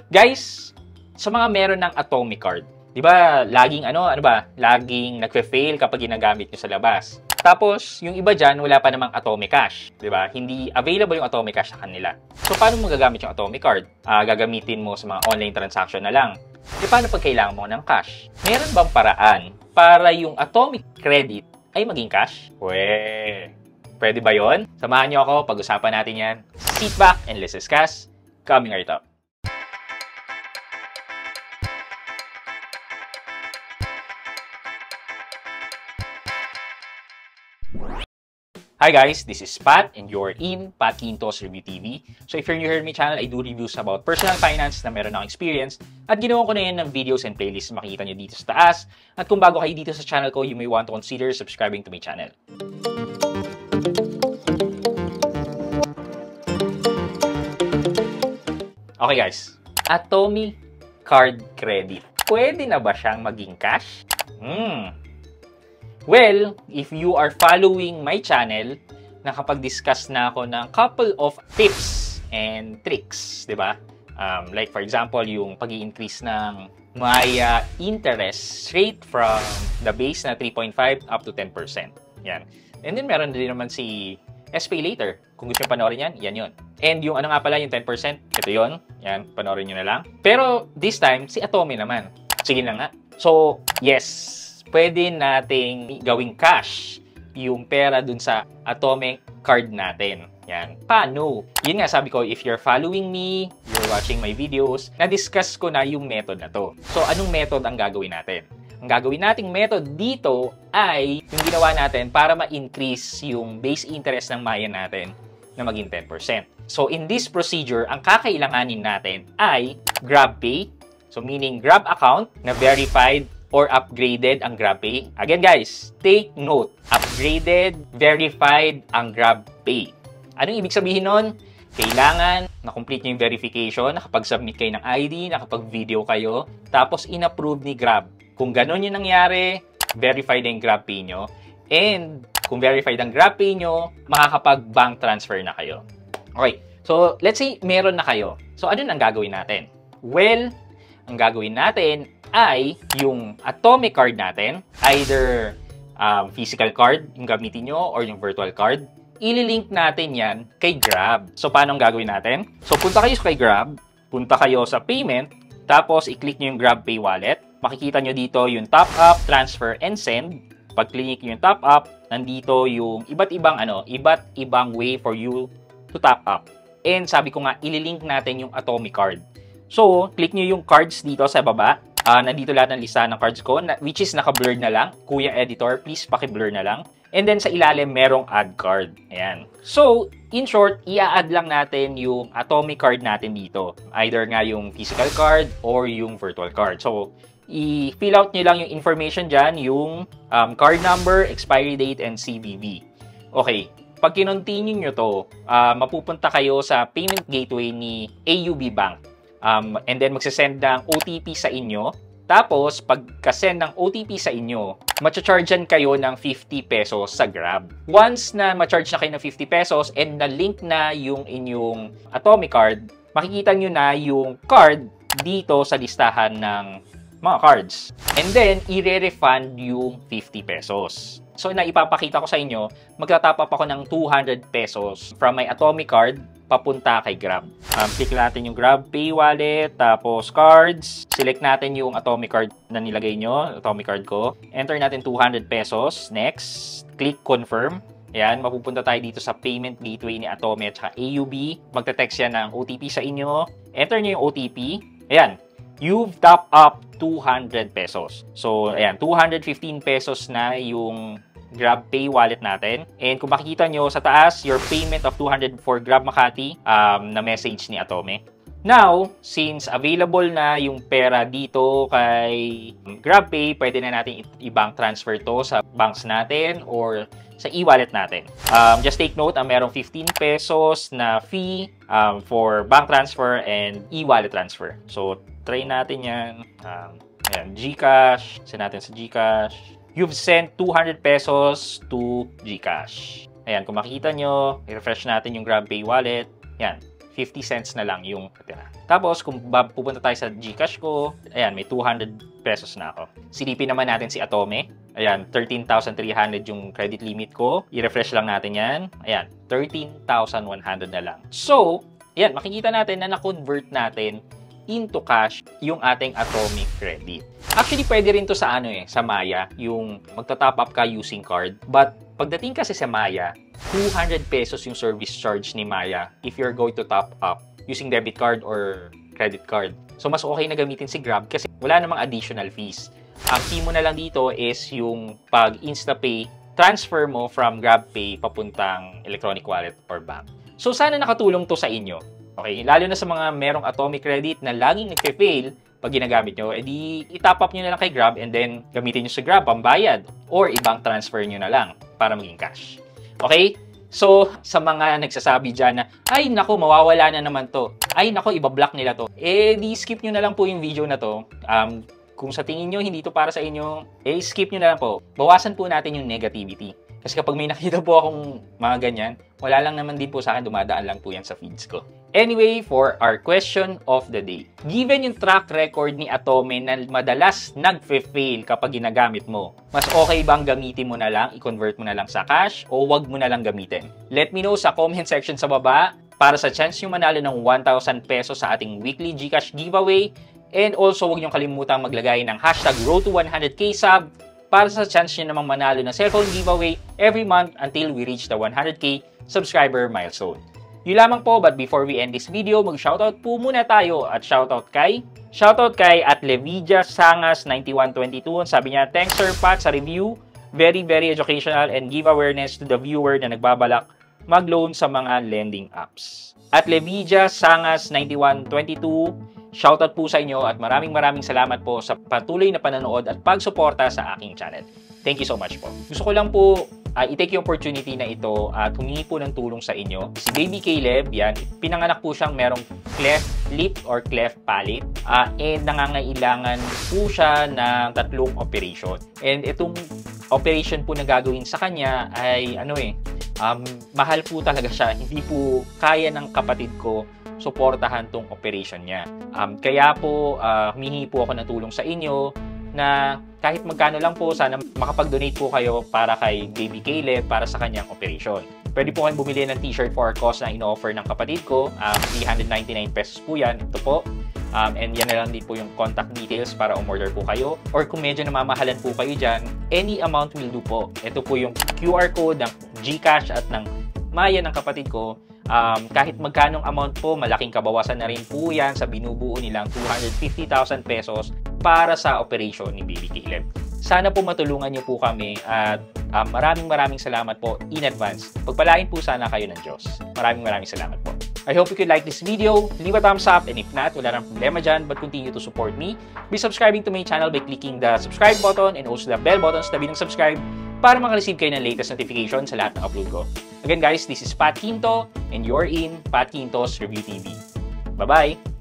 Guys, sa mga meron ng Atomic Card, di ba, laging laging nagfe-fail kapag ginagamit nyo sa labas. Tapos, yung iba dyan, wala pa namang Atomic Cash. Di ba? Hindi available yung Atomic Cash sa kanila. So, paano mo gagamit yung Atomic Card? Gagamitin mo sa mga online transaction na lang. E, paano pag kailangan mo ng cash? Meron bang paraan para yung Atomic Credit ay maging cash? Pwede ba yon? Samahan nyo ako, pag-usapan natin yan. Sit back and let's discuss. Coming right up. Hi guys, this is Pat and you're in Pat Quintos Review TV. So if you're new here to my channel, I do reviews about personal finance na meron akong experience at ginawa ko na yan ng videos and playlists makikita nyo dito sa taas. At kung bago kayo dito sa channel ko, you may want to consider subscribing to my channel. Okay guys, Atomic Card Credit. Pwede na ba siyang maging cash? Well, if you are following my channel, nakapag-discuss na ako ng couple of tips and tricks, di ba? Like for example, yung pag-i-increase ng may interest rate from the base na 3.5 up to 10%. Yan. And then meron din naman si SPay Later. Kung gusto nyo panoorin yan, yan yun. And yung ano nga pala, yung 10%, ito yun. Yan, panoorin nyo na lang. Pero this time, si Atomic naman. Sige na nga. So, yes, pwede nating gawing cash yung pera dun sa Atomic Card natin. Yan. Paano? Yun nga sabi ko, if you're following me, you're watching my videos, na-discuss ko na yung method na to. So, anong method ang gagawin natin? Ang gagawin nating method dito ay yung ginawa natin para ma-increase yung base interest ng Maya natin na maging 10%. So, in this procedure, ang kakailanganin natin ay GrabPay. So, meaning Grab account na verified or upgraded ang GrabPay. Again guys, take note. Upgraded, verified ang GrabPay. Anong ibig sabihin nun? Kailangan na-complete nyo yung verification, nakapag-submit kayo ng ID, nakapag-video kayo, tapos in-approve ni Grab. Kung ganun yung nangyari, verified ang GrabPay nyo. And kung verified ang GrabPay nyo, makakapag-bank transfer na kayo. Okay, so let's say meron na kayo. So ano ang gagawin natin? Well, ang gagawin natin ay yung Atomic Card natin, either physical card yung gamitin nyo or yung virtual card, ililink natin yan kay Grab. So, paano ang gagawin natin? So, punta kayo kay Grab, punta kayo sa payment, tapos i-click nyo yung GrabPay wallet. Makikita nyo dito yung top up, transfer, and send. Pag-click nyo yung top up, nandito yung iba't ibang way for you to top up. And sabi ko nga, ililink natin yung Atomic Card. So, click nyo yung cards dito sa baba. Nandito lahat ng listahan ng cards ko, which is naka-blurred na lang. Kuya editor, please paki-blur na lang. And then sa ilalim, merong add card. Ayan. So, in short, i-add lang natin yung Atomic Card natin dito. Either nga yung physical card or yung virtual card. So, i-fill out nyo lang yung information dyan, yung card number, expiry date, and CVV. Okay. Pag kinontinue nyo to, mapupunta kayo sa payment gateway ni AUB Bank. And then magsasend ng OTP sa inyo. Tapos, pagka-send ng OTP sa inyo, matcha-chargean kayo ng 50 pesos sa Grab. Once na ma-charge na kayo ng 50 pesos and na-link na yung inyong Atomic Card, makikita nyo na yung card dito sa listahan ng mga cards. And then, i-refund yung 50 pesos. So, na ipapakita ko sa inyo, magtatap up ako ng 200 pesos from my Atomic Card papunta kay Grab. Click natin yung GrabPay wallet, tapos cards. Select natin yung Atomic Card na nilagay nyo, Atomic Card ko. Enter natin 200 pesos. Next, click confirm. Ayan, mapupunta tayo dito sa payment gateway ni Atomic at AUB. Magte-text yan ng OTP sa inyo. Enter nyo yung OTP. Ayan, you've top up 200 pesos. So, ayan, 215 pesos na yung GrabPay wallet natin. And kung makikita nyo sa taas, your payment of 200 for Grab Makati na message ni Atomic. Now, since available na yung pera dito kay GrabPay, pwede na natin i-bank transfer to sa banks natin or sa e-wallet natin. Just take note, merong 15 pesos na fee for bank transfer and e-wallet transfer. So, try natin yan. Ayan, GCash. Send natin sa GCash. You've sent 200 pesos to GCash. Ayan, kung makikita nyo, i-refresh natin yung GrabPay wallet. Ayan, 50 cents na lang yung natira. Tapos, kung pupunta tayo sa GCash ko, ayan, may 200 pesos na ako. Silipin naman natin si Atome. Ayan, 13,300 yung credit limit ko. I-refresh lang natin yan. Ayan, 13,100 na lang. So, ayan, makikita natin na na-convert natin into cash yung ating Atomic credit. Actually, pwede rin to sa sa Maya, yung magta-top up ka using card. But, pagdating kasi sa Maya, 200 pesos yung service charge ni Maya if you're going to top up using debit card or credit card. So, mas okay na gamitin si Grab kasi wala namang additional fees. Ang fee mo na lang dito is yung pag InstaPay, transfer mo from GrabPay papuntang electronic wallet or bank. So, sana nakatulong to sa inyo. Okay? Lalo na sa mga merong Atomic credit na laging nagpe-fail pag ginagamit nyo, edi itap up nyo na lang kay Grab and then gamitin nyo sa Grab pambayad or ibang transfer nyo na lang para maging cash. Okay? So, sa mga nagsasabi dyan na, ay nako, mawawala na naman to. Ay nako, ibablock nila to. Di skip nyo na lang po yung video na to. Kung sa tingin nyo hindi to para sa inyo, skip nyo na lang po. Bawasan po natin yung negativity. Kasi kapag may nakita po akong mga ganyan, wala lang naman din po sa akin, dumadaan lang po yan sa feeds ko. Anyway, for our question of the day. Given yung track record ni Atome na madalas nagfe-fail kapag ginagamit mo, mas okay bang gamitin mo na lang, i-convert mo na lang sa cash, o wag mo na lang gamitin? Let me know sa comment section sa baba para sa chance nyo manalo ng 1,000 pesos sa ating weekly GCash giveaway. And also, huwag nyo kalimutang maglagay ng hashtag Road to 100k sub para sa chance nyo namang manalo ng cellphone giveaway every month until we reach the 100k subscriber milestone. Yun lamang po, but before we end this video, mag-shoutout po muna tayo at shoutout kay at Levidia Sangas 9122. Sabi niya, thanks Sir Pat sa review. Very, very educational and give awareness to the viewer na nagbabalak mag-loan sa mga lending apps. At Levidia Sangas 9122, shoutout po sa inyo at maraming salamat po sa patuloy na panonood at pagsuporta sa aking channel. Thank you so much po. Gusto ko lang po i-take yung opportunity na ito at humingi po ng tulong sa inyo. Si Baby Caleb, yan, pinanganak po siyang merong cleft lip or cleft palate and nangangailangan po siya ng 3 operation. And itong operation po na gagawin sa kanya ay mahal po talaga siya. Hindi po kaya ng kapatid ko suportahan tong operation niya. Kaya po humingi po ako ng tulong sa inyo na kahit magkano lang po, sana makapag-donate po kayo para kay Baby Caleb para sa kanyang operation. Pwede po kayong bumili ng t-shirt for our cause na ino-offer ng kapatid ko. 399 pesos po yan. Ito po. And yan na lang din po yung contact details para umorder po kayo. Or kung medyo namamahalan po kayo dyan, any amount will do po. Ito po yung QR code ng GCash at ng Maya ng kapatid ko. Kahit magkanong amount po, malaking kabawasan na rin po yan sa binubuo nilang 250,000 pesos para sa operation ni Baby Caleb. Sana po matulungan niyo po kami at maraming salamat po in advance. Pagpalain po sana kayo ng Diyos. Maraming salamat po. I hope you could like this video, leave a thumbs up, and if not, wala nang problema dyan, but continue to support me. Be subscribing to my channel by clicking the subscribe button and also the bell button sa tabi ng subscribe para makareceive kayo ng latest notification sa lahat ng upload ko. Again guys, this is Pat Quinto and you're in Pat Quinto's Review TV. Bye-bye!